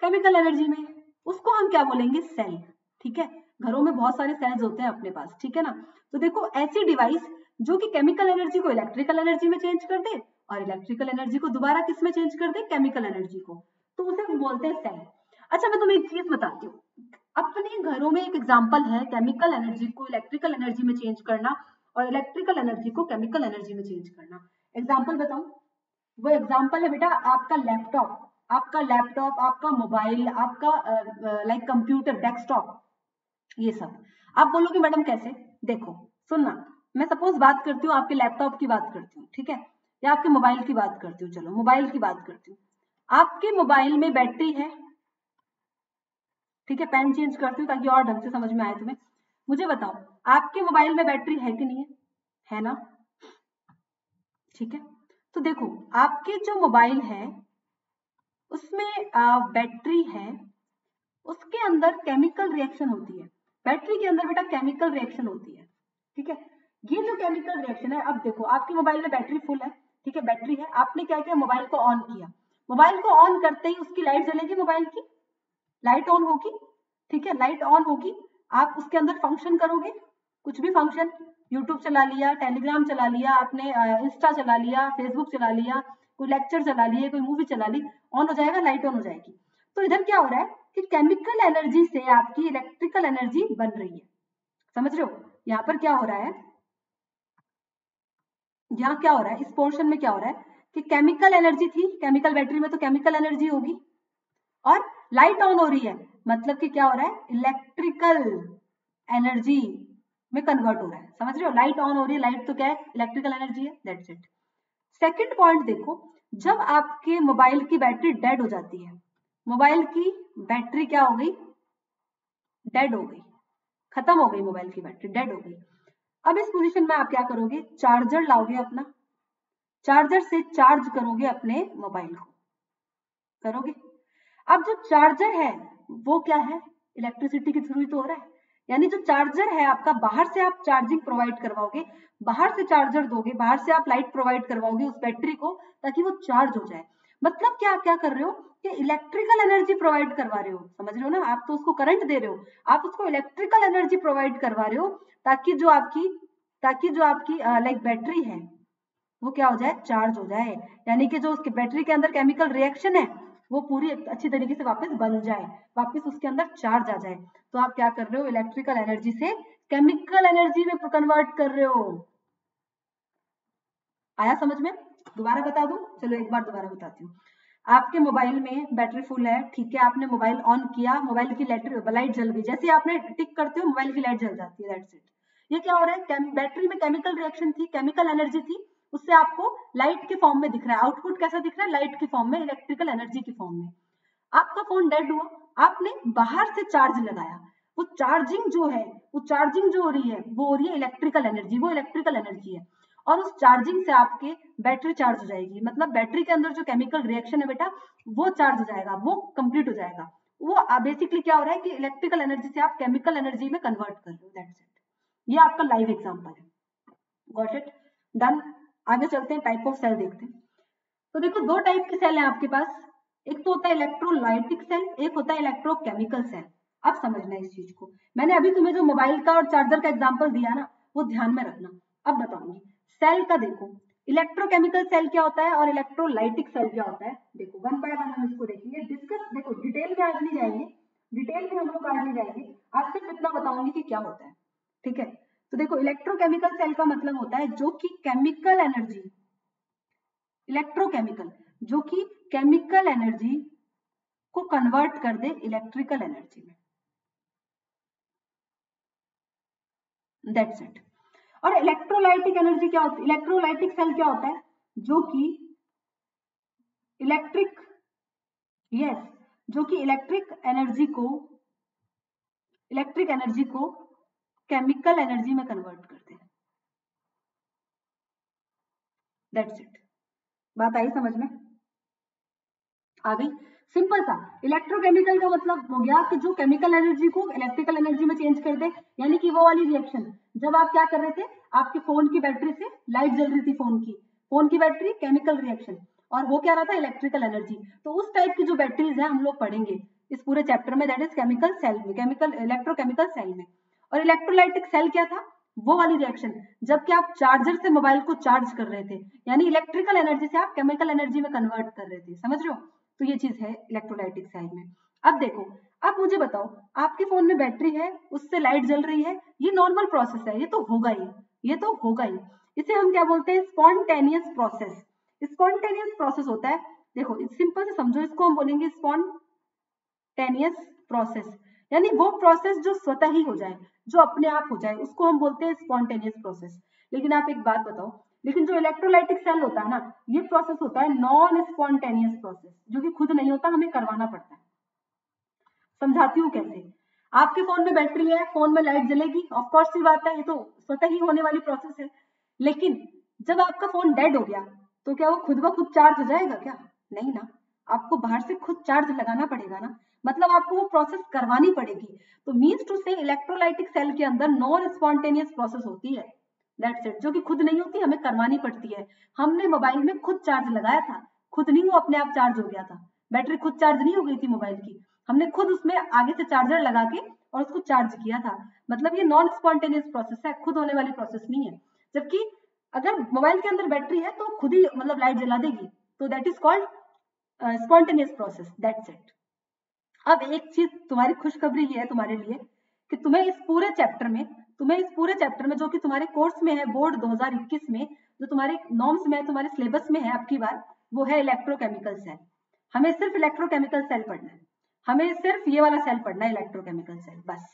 केमिकल एनर्जी में, उसको हम क्या बोलेंगे, सेल। ठीक है, घरों में बहुत सारे सेल्स होते हैं अपने पास, ठीक है ना। तो देखो ऐसी डिवाइस जो कि केमिकल एनर्जी को इलेक्ट्रिकल एनर्जी में चेंज कर दे और इलेक्ट्रिकल एनर्जी को दोबारा किस में चेंज कर दे, केमिकल एनर्जी को, तो उसे बोलते हैं सेल। अच्छा मैं तुम्हें एक चीज बताती हूँ, अपने घरों में एक एग्जाम्पल है केमिकल एनर्जी को इलेक्ट्रिकल एनर्जी में चेंज करना और इलेक्ट्रिकल एनर्जी को केमिकल एनर्जी में चेंज करना। एग्जाम्पल बताऊं, वो एग्जाम्पल है बेटा आपका लैपटॉप, आपका लैपटॉप, आपका मोबाइल, आपका लाइक कंप्यूटर, डेस्कटॉप, ये सब। आप बोलोगे मैडम कैसे, देखो सुनना, मैं सपोज बात करती हूँ आपके लैपटॉप की बात करती हूँ, ठीक है, या आपके मोबाइल की बात करती हूँ, चलो मोबाइल की बात करती हूँ। आपके मोबाइल में बैटरी है, ठीक है, पेन चेंज करती हूँ ताकि और ढंग से समझ में आए तुम्हें। मुझे बताओ आपके मोबाइल में बैटरी है कि नहीं है ना, ठीक है। तो देखो आपके जो मोबाइल है उसमें बैटरी है, उसके अंदर केमिकल रिएक्शन होती है, बैटरी के अंदर बेटा केमिकल रिएक्शन होती है, ठीक है। ये जो केमिकल रिएक्शन है, अब देखो आपके मोबाइल में बैटरी फुल है, ठीक है, बैटरी है, आपने क्या किया, मोबाइल को ऑन किया, मोबाइल को ऑन करते ही उसकी लाइट जलेगी, मोबाइल की लाइट ऑन होगी, ठीक है, लाइट ऑन होगी, आप उसके अंदर फंक्शन करोगे, कुछ भी फंक्शन, यूट्यूब चला लिया, टेलीग्राम चला लिया आपने, इंस्टा चला लिया, फेसबुक चला लिया, कोई लेक्चर चला लिया, कोई मूवी चला ली, ऑन हो जाएगा, लाइट ऑन हो जाएगी। तो इधर क्या हो रहा है कि केमिकल एनर्जी से आपकी इलेक्ट्रिकल एनर्जी बन रही है, समझ रहे हो, यहाँ पर क्या हो रहा है, यहाँ क्या हो रहा है, इस पोर्शन में क्या हो रहा है कि केमिकल एनर्जी थी, केमिकल बैटरी में तो केमिकल एनर्जी होगी, और लाइट ऑन हो रही है, मतलब कि क्या हो रहा है, इलेक्ट्रिकल एनर्जी में कन्वर्ट हो रहा है, समझ रहे हो, लाइट ऑन हो रही है, लाइट तो क्या है, इलेक्ट्रिकल एनर्जी है, दैट्स इट। सेकंड पॉइंट देखो, जब आपके मोबाइल की बैटरी डेड हो जाती है, मोबाइल की बैटरी क्या हो गई, डेड हो गई, खत्म हो गई मोबाइल की बैटरी, डेड हो गई। अब इस पोजीशन में आप क्या करोगे, चार्जर लाओगे अपना, चार्जर से चार्ज करोगे अपने मोबाइल को, करोगे। अब जो चार्जर है वो क्या है, इलेक्ट्रिसिटी के थ्रू ही तो हो रहा है, यानी जो चार्जर है आपका, बाहर से आप चार्जिंग प्रोवाइड करवाओगे, बाहर से चार्जर दोगे, बाहर से आप लाइट प्रोवाइड करवाओगे उस बैटरी को ताकि वो चार्ज हो जाए। मतलब क्या आप क्या कर रहे हो कि इलेक्ट्रिकल एनर्जी प्रोवाइड करवा रहे हो, समझ रहे हो ना, आप तो उसको करंट दे रहे हो, आप उसको इलेक्ट्रिकल एनर्जी प्रोवाइड करवा रहे हो, ताकि जो आपकी लाइक बैटरी है वो क्या हो जाए, चार्ज हो जाए, यानी कि जो उसकी बैटरी के अंदर केमिकल रिएक्शन है वो पूरी अच्छी तरीके से वापस बन जाए, वापस उसके अंदर चार्ज आ जाए। तो आप क्या कर रहे हो, इलेक्ट्रिकल एनर्जी से केमिकल एनर्जी में कन्वर्ट कर रहे हो। आया समझ में, दोबारा बता दूं, चलो एक बार दोबारा बताती हूँ। आपके मोबाइल में बैटरी फुल है, ठीक है, आपने मोबाइल ऑन किया, मोबाइल की लाइट जल गई, जैसे आपने टिक करते हो मोबाइल की लाइट जल जाती है, दैट्स इट। ये क्या हो रहा है, बैटरी में केमिकल रिएक्शन थी, केमिकल एनर्जी थी, उससे आपको लाइट के फॉर्म में दिख रहा है, आउटपुट कैसा दिख रहा है, लाइट के फॉर्म में, इलेक्ट्रिकल एनर्जी के फॉर्म में। आपका फोन डेड हुआ, आपने बाहर से चार्ज लगाया, वो चार्जिंग जो है, वो चार्जिंग जो हो रही है वो हो रही है इलेक्ट्रिकल एनर्जी, वो इलेक्ट्रिकल एनर्जी है, और उस चार्जिंग से आपके बैटरी चार्ज हो जाएगी, मतलब बैटरी के अंदर जो केमिकल रिएक्शन है बेटा वो चार्ज हो जाएगा, वो कंप्लीट हो जाएगा। वो बेसिकली क्या हो रहा है कि इलेक्ट्रिकल एनर्जी से आप केमिकल एनर्जी में कन्वर्ट कर रहे हो, दैट्स इट। ये आपका लाइव एग्जांपल है। Got it, done. आगे चलते हैं, टाइप ऑफ सेल देखते हैं। तो देखो दो टाइप के सेल हैं आपके पास, एक तो होता है इलेक्ट्रोलाइटिक सेल, एक होता है इलेक्ट्रोकेमिकल सेल। अब समझना इस चीज को, मैंने अभी तुम्हें जो मोबाइल का और चार्जर का एग्जांपल दिया ना, वो ध्यान में रखना। अब बताऊंगी सेल का। देखो इलेक्ट्रोकेमिकल सेल क्या होता है और इलेक्ट्रोलाइटिक सेल क्या होता है, देखो वन बाय वन हम इसको देखेंगे, डिस्कस। देखो डिटेल में आज नहीं जाएंगे, डिटेल में हम लोग आज नहीं जाएंगे, आज सिर्फ इतना बताऊंगी कि क्या होता है, ठीक है। तो देखो इलेक्ट्रोकेमिकल सेल का मतलब होता है जो कि केमिकल एनर्जी, इलेक्ट्रोकेमिकल, जो कि केमिकल एनर्जी को कन्वर्ट कर दे इलेक्ट्रिकल एनर्जी में, दैट्स इट। और इलेक्ट्रोलाइटिक एनर्जी क्या होती है, इलेक्ट्रोलाइटिक सेल क्या होता है, जो कि इलेक्ट्रिक, यस, जो कि इलेक्ट्रिक एनर्जी को केमिकल एनर्जी में कन्वर्ट करते हैं, दैट्स इट। बात आई समझ में, आ गई। सिंपल सा, इलेक्ट्रोकेमिकल का मतलब हो गया कि जो केमिकल एनर्जी को इलेक्ट्रिकल एनर्जी में चेंज कर दे, यानी कि वो वाली रिएक्शन जब आप क्या कर रहे थे, आपके फोन की बैटरी से लाइट जल रही थी, फोन की बैटरी केमिकल रिएक्शन, और वो क्या रहा था, इलेक्ट्रिकल एनर्जी। तो उस टाइप की जो बैटरीज है हम लोग पढ़ेंगे इस पूरे चैप्टर में, दैट इज केमिकल सेल में, केमिकल इलेक्ट्रोकेमिकल सेल में। और इलेक्ट्रोलाइटिक सेल क्या था, वो वाली रिएक्शन जबकि आप चार्जर से मोबाइल को चार्ज कर रहे थे, यानी इलेक्ट्रिकल एनर्जी से आप केमिकल एनर्जी में कन्वर्ट कर रहे थे, समझ रहे हो। तो ये चीज है इलेक्ट्रोलाइटिक सेल में। अब देखो, अब मुझे बताओ, आपके फोन में बैटरी है, उससे लाइट जल रही है, ये नॉर्मल प्रोसेस है, ये तो होगा ही, ये तो होगा ही। इसे हम क्या बोलते हैं, स्पॉन्टेनियस प्रोसेस। स्पॉन्टेनियस प्रोसेस होता है, देखो सिंपल से समझो, इसको हम बोलेंगे स्पॉन्टेनियस प्रोसेस, यानी वो प्रोसेस जो स्वतः ही हो जाए, जो अपने आप हो जाए, उसको हम बोलते हैं स्पॉन्टेनियस प्रोसेस। लेकिन आप एक बात बताओ, लेकिन जो इलेक्ट्रोलाइटिक सेल होता है ना, ये प्रोसेस होता है नॉन स्पॉन्टेनियस प्रोसेस, जो कि खुद नहीं होता, हमें करवाना पड़ता है। समझाती हूँ कैसे। आपके फोन में बैटरी है, फोन में लाइट जलेगी, ऑफ कोर्स सी बात है, ये तो स्वतः ही होने वाली प्रोसेस है। लेकिन जब आपका फोन डेड हो गया, तो क्या वो खुद ब खुद चार्ज हो जाएगा क्या, नहीं ना, आपको बाहर से खुद चार्ज लगाना पड़ेगा ना, मतलब आपको वो प्रोसेस करवानी पड़ेगी। तो मीन्स टू से इलेक्ट्रोलाइटिक सेल के अंदर नॉन स्पॉन्टेनियस प्रोसेस होती है, दैट्स इट, जो कि खुद नहीं होती, हमें करवानी पड़ती है। हमने मोबाइल में खुद चार्ज लगाया था, खुद नहीं वो अपने आप चार्ज हो गया था, बैटरी खुद चार्ज नहीं हो गई थी मोबाइल की, हमने खुद उसमें आगे से चार्जर लगा के और उसको चार्ज किया था। मतलब ये नॉन स्पॉन्टेनियस प्रोसेस है, खुद होने वाली प्रोसेस नहीं है। जबकि अगर मोबाइल के अंदर बैटरी है तो खुद ही मतलब लाइट जला देगी, तो that is called spontaneous process, that's it. अब एक चीज तुम्हारी खुशखबरी ये है तुम्हारे लिए कि तुम्हें इस पूरे चैप्टर में जो कि तुम्हारे कोर्स में है बोर्ड 2021 में, जो तुम्हारे नॉर्म्स में, तुम्हारे सिलेबस में है आपकी बार, वो है इलेक्ट्रोकेमिकल सेल। हमें सिर्फ इलेक्ट्रोकेमिकल सेल पढ़ना है, हमें सिर्फ ये वाला सेल पढ़ना है, इलेक्ट्रोकेमिकल सेल, बस।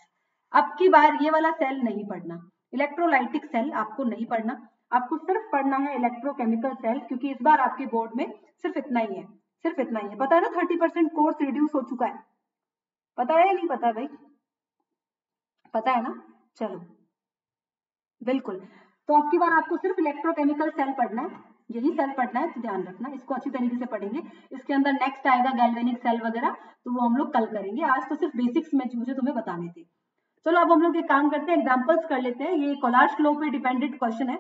अब की बार ये वाला सेल नहीं पढ़ना, इलेक्ट्रोलाइटिक सेल आपको नहीं पढ़ना, आपको सिर्फ पढ़ना है इलेक्ट्रोकेमिकल सेल, क्योंकि इस बार आपके बोर्ड में सिर्फ इतना ही है, सिर्फ इतना ही है। पता है ना 30% कोर्स रिड्यूस हो चुका है, पता है या नहीं पता है भाई, पता है ना, चलो बिल्कुल। तो अब की बार आपको सिर्फ इलेक्ट्रोकेमिकल सेल पढ़ना है, यही सेल पढ़ना है, तो ध्यान रखना, इसको अच्छी तरीके से पढ़ेंगे। इसके अंदर नेक्स्ट आएगा गैल्वेनिक सेल वगैरह, तो वो हम लोग कल करेंगे, आज तो सिर्फ बेसिक्स में मुझे तुम्हें बताने थे। चलो अब हम लोग एक काम करते हैं, एग्जाम्पल्स कर लेते हैं। ये कोलार्श लॉ पे डिपेंडेंट क्वेश्चन है,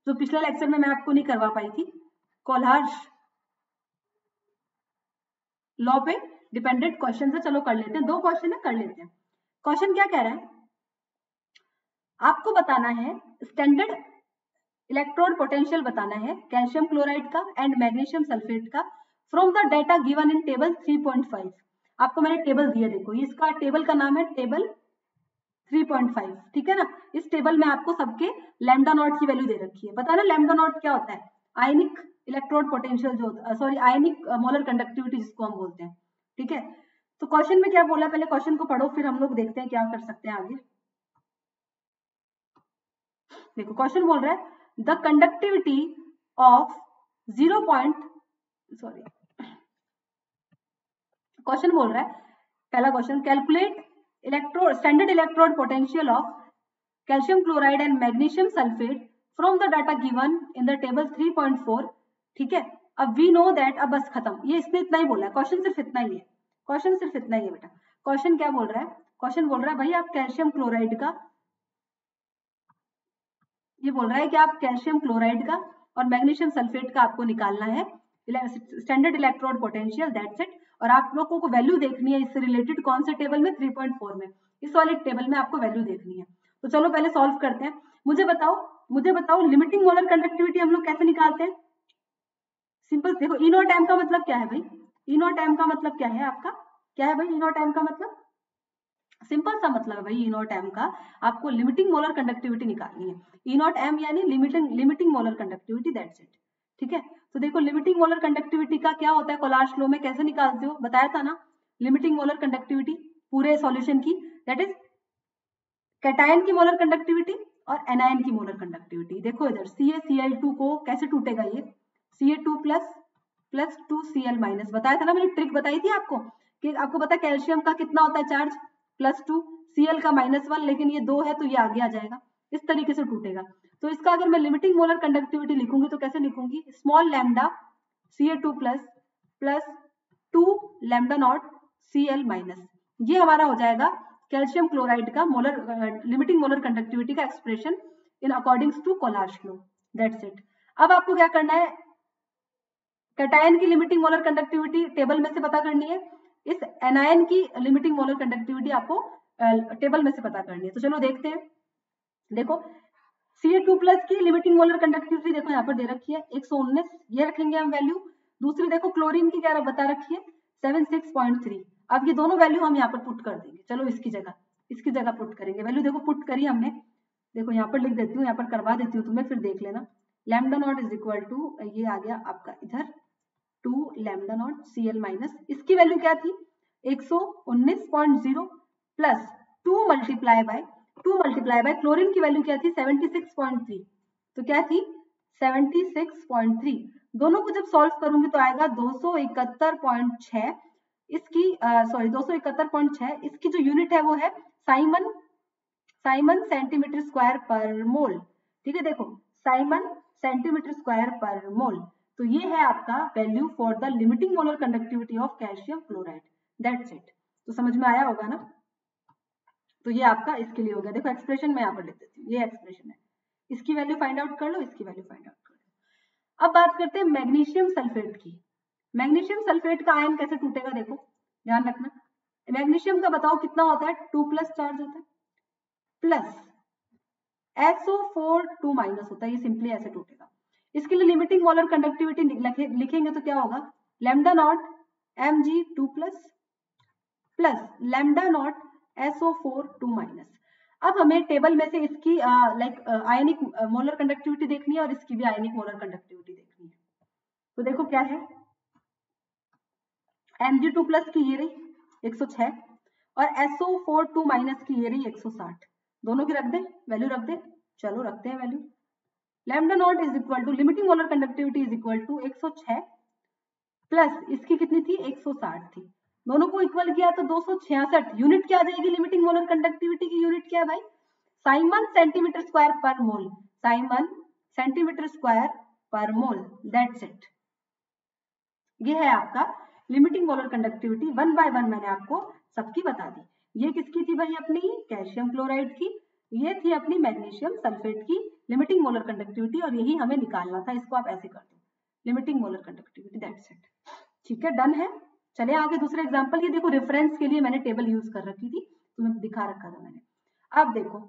जो पिछले लेक्चर में मैं आपको नहीं करवा पाई थी। कोलार्श लॉ पे डिपेंडेंट क्वेश्चन है, चलो कर लेते हैं, दो क्वेश्चन है, कर लेते हैं। क्वेश्चन क्या कह रहा है, आपको बताना है स्टैंडर्ड इलेक्ट्रोड पोटेंशियल बताना है कैल्शियम क्लोराइड का एंड मैग्नीशियम सल्फेट का from the data given in table 3.5। आपको मैंने टेबल दिया, देखो इसका टेबल का नाम है टेबल 3.5, ठीक है ना। इस टेबल में आपको सबके लैम्डा नॉट की वैल्यू दे रखी है। पता है ना लैम्डा नॉट क्या होता है, आयनिक इलेक्ट्रोड पोटेंशियल जो सॉरी आयनिक मोलर कंडक्टिविटी जिसको हम बोलते हैं, ठीक है। तो क्वेश्चन में क्या बोला, पहले क्वेश्चन को पढ़ो, फिर हम लोग देखते हैं क्या कर सकते हैं आगे। देखो क्वेश्चन बोल रहा है the conductivity of 0. Sorry, question बोल रहा है, पहला question, calculate electrode standard electrode potential of calcium chloride and magnesium sulphate from the data given in the table 3.4, ठीक है। अब वी नो दैट, अब बस खत्म, ये इसने इतना ही बोला है, क्वेश्चन सिर्फ इतना ही है, क्वेश्चन सिर्फ इतना ही है बेटा। क्वेश्चन क्या बोल रहा है, क्वेश्चन बोल रहा है भाई आप कैल्शियम क्लोराइड का ये बोल रहा है कि आप कैल्शियम क्लोराइड का और मैग्नीशियम सल्फेट का आपको निकालना है standard electrode potential, that's it. और आप लोगों को वैल्यू देखनी है इससे रिलेटेड, कौन से टेबल में, 3.4 में, इस वाले टेबल में आपको वैल्यू देखनी है। तो चलो पहले सॉल्व करते हैं। मुझे बताओ लिमिटिंग मोलर कंडक्टिविटी हम लोग कैसे निकालते हैं। सिंपल देखो, ई नॉट एम का मतलब क्या है भाई, ई नॉट एम का मतलब क्या है आपका, क्या है भाई ई नॉट एम का मतलब, सिंपल सा मतलब है भाई ई नॉट एम का, आपको लिमिटिंग मोलर कंडक्टिविटी निकालनी है। ई नॉट एम यानी limiting molar conductivity, that's it. ठीक है, तो देखो लिमिटिंग मोलर कंडक्टिविटी का क्या होता है कोलार्स लॉ में, कैसे निकालते हो, बताया था ना। लिमिटिंग मोलर कंडक्टिविटी पूरे सॉल्यूशन की, दैट इज कैटायन की मोलर कंडक्टिविटी और एनायन की मोलर कंडक्टिविटी। देखो इधर CaCl2 को कैसे टूटेगा, ये Ca2 प्लस 2Cl माइनस, बताया था ना, मैंने ट्रिक बताई थी आपको कि आपको पता है कैल्शियम का कितना होता है चार्ज, +2, Cl का -1, लेकिन ये 2 है तो ये आगे आ जाएगा, इस तरीके से टूटेगा। तो इसका अगर मैं लिमिटिंग मोलर कंडक्टिविटी लिखूंगी तो कैसे लिखूंगी, small lambda Ca2 plus 2 lambda not Cl minus, ये हमारा हो जाएगा कैल्शियम क्लोराइड का लिमिटिंग मोलर कंडक्टिविटी का expression in accordings to Kohlrausch's law, that's it. अब आपको क्या करना है, कैटायन की लिमिटिंग मोलर कंडक्टिविटी टेबल में से पता करनी है, इस एनायन की लिमिटिंग मोलर कंडक्टिविटी आपको टेबल में से पता करनी है। तो चलो देखते हैं। देखो Ca2 प्लस की लिमिटिंग मोलर कंडक्टिविटी देखो यहाँ पर दे रखी है 119, ये रखेंगे हम वैल्यू। दूसरी देखो क्लोरीन की क्या बता रखी है 76.3। अब ये दोनों वैल्यू हम यहाँ पर पुट कर देंगे, चलो इसकी जगह पुट करेंगे वैल्यू, देखो पुट करी हमने, देखो यहाँ पर लिख देती हूँ, यहाँ पर करवा देती हूँ तुम्हें, फिर देख लेना। Lambda not is equal to, ये आ गया आपका इधर 2 लैम्डा नॉट Cl माइनस, इसकी वैल्यू क्या थी 119.0 प्लस 2 मल्टीप्लाई बाय क्लोरीन की वैल्यू क्या थी 76.3, तो क्या थी 76.3। दोनों को जब सॉल्व करूंगी तो आएगा 271.6, इसकी 271.6, इसकी जो यूनिट है वो है साइमन सेंटीमीटर स्क्वायर पर मोल। ठीक है, देखो साइमन सेंटीमीटर स्क्वायर पर मोल, तो ये है आपका value for the limiting molar conductivity of calcium chloride, that's it. तो समझ में आया होगा ना, तो ये आपका इसके लिए हो गया। देखो एक्सप्रेशन मैं यहाँ पर लिख देती हूँ, ये एक्सप्रेशन है, इसकी वैल्यू फाइंड आउट कर लो, इसकी वैल्यू फाइंड आउट कर लो। अब बात करते हैं मैग्नीशियम सल्फेट की। मैग्नीशियम सल्फेट का आयन कैसे टूटेगा, देखो ध्यान रखना, मैग्नीशियम का बताओ कितना होता है, 2+ चार्ज होता है, प्लस SO4 2- होता है, ये सिंपली ऐसे टूटेगा। इसके लिए लिमिटिंग मोलर कंडक्टिविटी लिखेंगे तो क्या होगा, lambda naught Mg2 plus lambda naught SO4 2-। अब हमें टेबल में से इसकी आयनिक मोलर कंडक्टिविटी देखनी है और इसकी भी आयनिक मोलर कंडक्टिविटी देखनी है। तो देखो क्या है, Mg2 की ये रही 106 और SO4 2- की ये रही 160, दोनों की रख दे वैल्यू, रख दे, चलो रखते हैं value. Lambda not is equal to limiting molar conductivity is equal to 106 plus इसकी कितनी थी 160 थी, दोनों को इक्वल किया तो 266। यूनिट क्या आ जाएगी लिमिटिंग मोलर कंडक्टिविटी की, यूनिट क्या है भाई, साइमन सेंटीमीटर स्क्वायर पर मोल, साइमन सेंटीमीटर स्क्वायर पर मोल, दैट्स इट। ये है आपका लिमिटिंग मोलर कंडक्टिविटी, 1 बाय 1 मैंने आपको सबकी बता दी। ये किसकी थी भाई, अपनी कैल्शियम क्लोराइड की, ये थी अपनी मैग्नीशियम सल्फेट की लिमिटिंग मोलर कंडक्टिविटी, और यही हमें निकालना था, इसको आप ऐसे कर दो limiting molar conductivity, that's it. ठीक है, डन है। चले आगे दूसरे एग्जांपल, ये देखो रेफरेंस के लिए मैंने टेबल यूज कर रखी थी, तुम्हें दिखा रखा था मैंने। अब देखो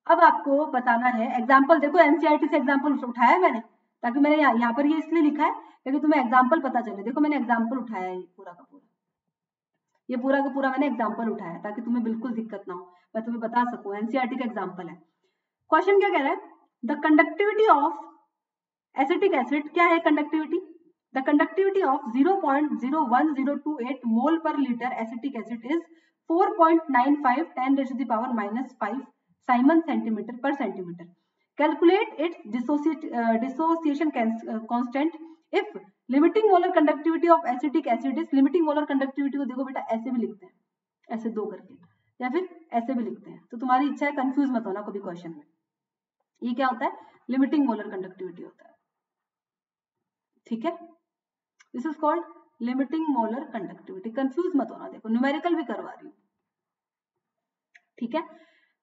अब आपको बताना है एग्जाम्पल, देखो एनसीईआरटी से एग्जाम्पल उठाया है मैंने, ताकि मैंने यहाँ पर ये इसलिए लिखा है ताकि तुम्हें एग्जाम्पल पता चले। देखो मैंने एग्जाम्पल उठाया है, ये पूरा का पूरा मैंने एग्जाम्पल उठाया ताकि तुम्हें बिल्कुल दिक्कत ना हो, मैं तुम्हें बता सकूं, एनसीईआरटी का एग्जाम्पल है। क्वेश्चन क्या कह रहा है, the conductivity of acetic acid, क्या है conductivity, the conductivity of 0.01028 mole per litre acetic acid is 4.95 10⁻⁻⁵ siemens centimetre per centimetre. Calculate its dissociation constant if limiting molar conductivity of acetic acid is, limiting molar conductivity को देखो बेटा ऐसे भी लिखते हैं, ऐसे दो करके, या फिर ऐसे भी लिखते हैं, तो तुम्हारी इच्छा है, कंफ्यूज मत होना कभी क्वेश्चन में। ये क्या होता है, लिमिटिंग मोलर कंडक्टिविटी होता है, ठीक है, this is called limiting molar conductivity, confuse मत होना, देखो न्यूमेरिकल भी करवा रही हूँ, ठीक है।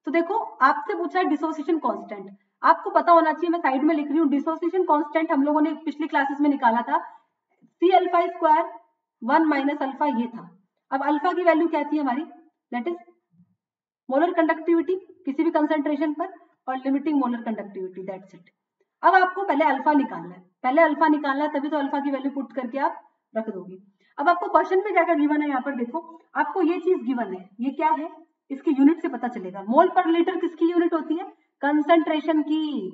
तो देखो आपसे पूछा है डिसोसिएशन कांस्टेंट, आपको पता होना चाहिए, मैं साइड में लिख रही हूँ डिसोसिएशन कांस्टेंट हम लोगों ने पिछली क्लासेस में निकाला था C alpha square 1 minus alpha, ये था। अब अल्फा की वैल्यू क्या थी हमारी, दैट इज मोलर कंडक्टिविटी किसी भी कंसंट्रेशन पर और limiting molar conductivity, that's it. अब आपको पहले अल्फा निकालना है, पहले अल्फा निकालना है, तभी तो अल्फा की वैल्यू पुट करके आप रख दोगे। अब आपको क्वेश्चन में क्या क्या गिवन है, यहाँ पर देखो आपको ये चीज गिवन है, ये क्या है, इसकी यूनिट से पता चलेगा। मोल पर लीटर किसकी यूनिट होती है, कंसंट्रेशन की,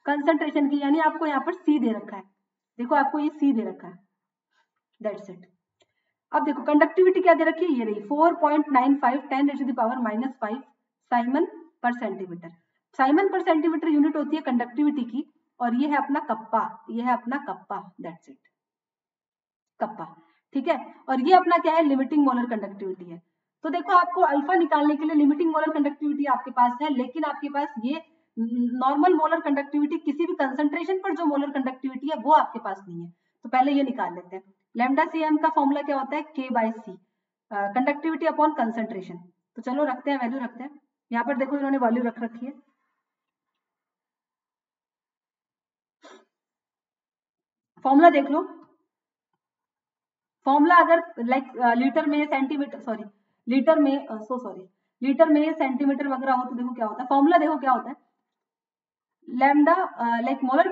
कंसंट्रेशन की, यानी आपको यहाँ पर सी दे रखा है, देखो आपको ये सी दे रखा है, दैट्स इट। अब देखो कंडक्टिविटी क्या दे रखी है, ये रही 4.95 10⁻⁻⁵ साइमन पर सेंटीमीटर। साइमन पर सेंटीमीटर यूनिट होती है कंडक्टिविटी की, और ये है अपना कप्पा, ये है अपना कप्पा, दैट्स इट, कप्पा, ठीक है। और ये अपना क्या है, लिमिटिंग मोलर कंडक्टिविटी है। तो देखो आपको अल्फा निकालने के लिए लिमिटिंग मोलर कंडक्टिविटी आपके पास है, लेकिन आपके पास ये नॉर्मल मोलर कंडक्टिविटी, किसी भी कंसंट्रेशन पर जो मोलर कंडक्टिविटी है वो आपके पास नहीं है। तो पहले ये निकाल लेते हैं। लैम्डा सी एम का फॉर्मूला क्या होता है, के बाय सी, कंडक्टिविटी अपॉन कंसंट्रेशन। तो चलो रखते हैं, वैल्यू रखते हैं। यहाँ पर देखो इन्होंने वैल्यू रख रखी है, फॉर्मूला देख लो। फॉर्मूला अगर लाइक लीटर में सेंटीमीटर, सॉरी लीटर में लीटर में सेंटीमीटर वगैरह हो तो देखो क्या होता है, फॉर्मूला देखो क्या होता है, लैम्डा लाइक मोलर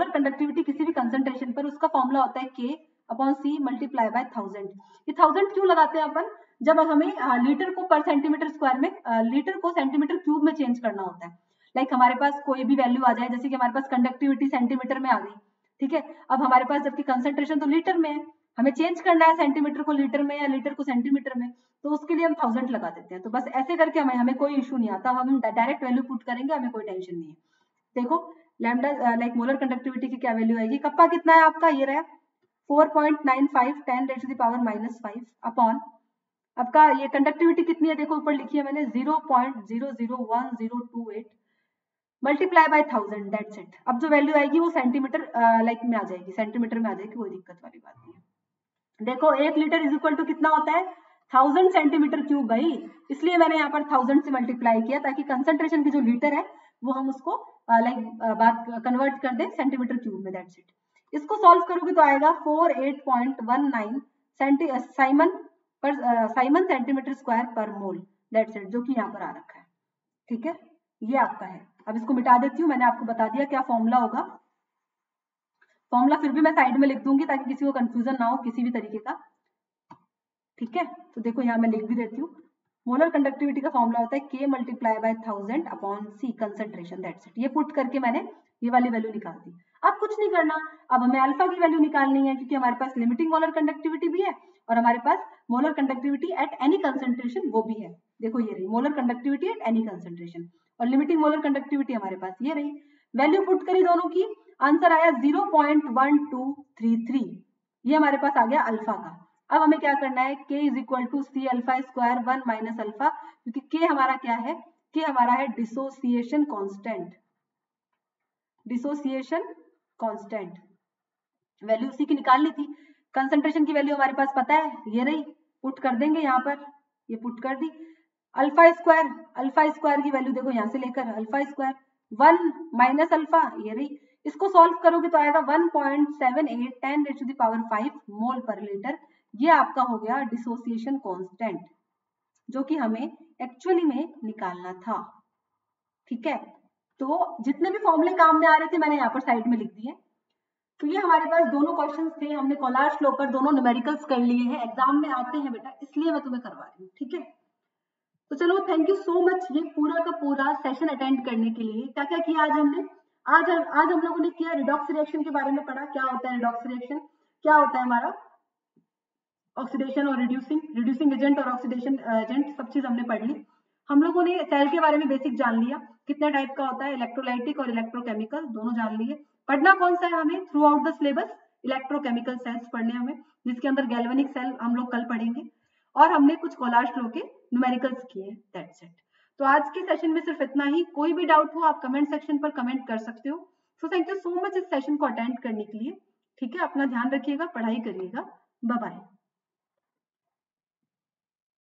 कंडक्टिविटी किसी भी कंसंट्रेशन पर, उसका फॉर्मूला होता है के अपॉन सी मल्टीप्लाई बाय 1000। ये 1000 क्यों लगाते हैं अपन, जब हमें लीटर को पर सेंटीमीटर स्क्वायर में, लीटर को सेंटीमीटर क्यूब में चेंज करना होता है। लाइक हमारे पास कोई भी वैल्यू आ जाए, जैसे कि हमारे पास कंडक्टिविटी सेंटीमीटर में आ गई, ठीक है। अब हमारे पास जबकि कंसंट्रेशन तो लीटर में है, हमें चेंज करना है सेंटीमीटर को लीटर में या लीटर को सेंटीमीटर में, तो उसके लिए हम 1000 लगा देते हैं। तो बस ऐसे करके हमें कोई इशू नहीं आता, हम डायरेक्ट वैल्यू पुट करेंगे, हमें कोई टेंशन नहीं है। देखो लैम्डा लाइक मोलर कंडक्टिविटी की क्या वैल्यू आएगी, कप्पा कितना है आपका, ये रहा 4.95 10⁻⁻⁵ अपॉन आपका ये कंडक्टिविटी कितनी है, देखो ऊपर लिखी है मैंने 0.001028 मल्टीप्लाई बाय 1000, दैट्स इट। अब जो वैल्यू आएगी वो सेंटीमीटर लाइक में आ जाएगी, सेंटीमीटर में आ जाएगी, कोई दिक्कत वाली बात नहीं है। देखो 1 लीटर इज इक्वल टू कितना होता है, 1000 सेंटीमीटर क्यूब भाई, इसलिए मैंने यहाँ पर 1000 से मल्टीप्लाई किया, ताकि कंसंट्रेशन की जो लीटर है वो हम उसको बात कन्वर्ट कर दें सेंटीमीटर क्यूब में, दैट्स इट। इसको सॉल्व करोगे तो आएगा 48.19 साइमन सेंटीमीटर स्क्वायर पर मोल, दैट्स इट, जो कि यहाँ पर आ रखा है, ठीक है। ये आपका है। अब इसको मिटा देती हूँ, मैंने आपको बता दिया क्या फॉर्मूला होगा, फॉर्मूला फिर भी मैं साइड में लिख दूंगी ताकि किसी को कंफ्यूजन ना हो किसी भी तरीके का, ठीक है। तो देखो यहाँ मैं लिख भी देती हूँ, मोलर कंडक्टिविटी का फॉर्मूला होता है K multiply by 1000 upon C concentration, that's it. ये पुट करके मैंने ये वाली वैल्यू निकाल दी। अब कुछ नहीं करना, अब हमें अल्फा की वैल्यू निकालनी है, क्योंकि हमारे पास लिमिटिंग मोलर कंडक्टिविटी भी है और हमारे पास molar conductivity at any concentration वो भी है। देखो ये रही molar conductivity at any concentration, और लिमिटिंग मोलर कंडक्टिविटी हमारे पास ये रही। वैल्यू पुट करी दोनों की, आंसर आया 0.1233, ये हमारे पास आ गया अल्फा का। अब हमें क्या करना है, k is equal to C alpha square 1 minus alpha, क्योंकि k हमारा क्या है, k हमारा है dissociation constant, dissociation constant, value उसी की निकालनी थी। कंसंट्रेशन की वैल्यू हमारे पास पता है, ये रही, पुट कर देंगे यहाँ पर, ये पुट कर दी। अल्फा स्क्वायर की वैल्यू देखो यहाँ से लेकर अल्फा स्क्वायर 1 माइनस अल्फा, ये रही। इसको सॉल्व करोगे तो आएगा 1.78 10⁵ मोल पर लीटर। ये आपका हो गया डिसोसिएशन कांस्टेंट, जो कि हमें एक्चुअली में निकालना था, ठीक है। तो जितने भी फॉर्मूले काम में आ रहे थे मैंने यहाँ पर साइड में लिख दिए। तो ये हमारे पास दोनों क्वेश्चंस थे, हमने कोलार्स लो कर दोनों न्यूमेरिकल्स कर लिए हैं, एग्जाम में आते हैं बेटा, इसलिए मैं तुम्हें करवा रही हूँ, ठीक है। तो चलो थैंक यू सो मच ये पूरा का पूरा सेशन अटेंड करने के लिए। क्या क्या किया आज हमने, आज हम लोगों ने किया रिडॉक्स रिएक्शन के बारे में पढ़ा, क्या होता है रिडॉक्स रिएक्शन, क्या होता है हमारा ऑक्सीडेशन और रिड्यूसिंग एजेंट और ऑक्सीडेशन एजेंट, सब चीज हमने पढ़ ली। हम लोगों ने सेल के बारे में बेसिक जान लिया, कितने टाइप का होता है, इलेक्ट्रोलाइटिक और इलेक्ट्रोकेमिकल, दोनों जान लिए। पढ़ना कौन सा है हमें through out the syllabus, electrochemical cells पढ़ने हमें, जिसके अंदर गैल्वेनिक सेल हम लोग कल पढ़ेंगे, और हमने कुछ कोलार्स लो के न्यूमेरिकल्स किए, दैट्स इट। तो आज के सेशन में सिर्फ इतना ही, कोई भी डाउट हो आप कमेंट सेक्शन पर कमेंट कर सकते हो। So thank you so much इस सेशन को अटेंड करने के लिए, ठीक है। अपना ध्यान रखिएगा, पढ़ाई करिएगा, बाय बाय।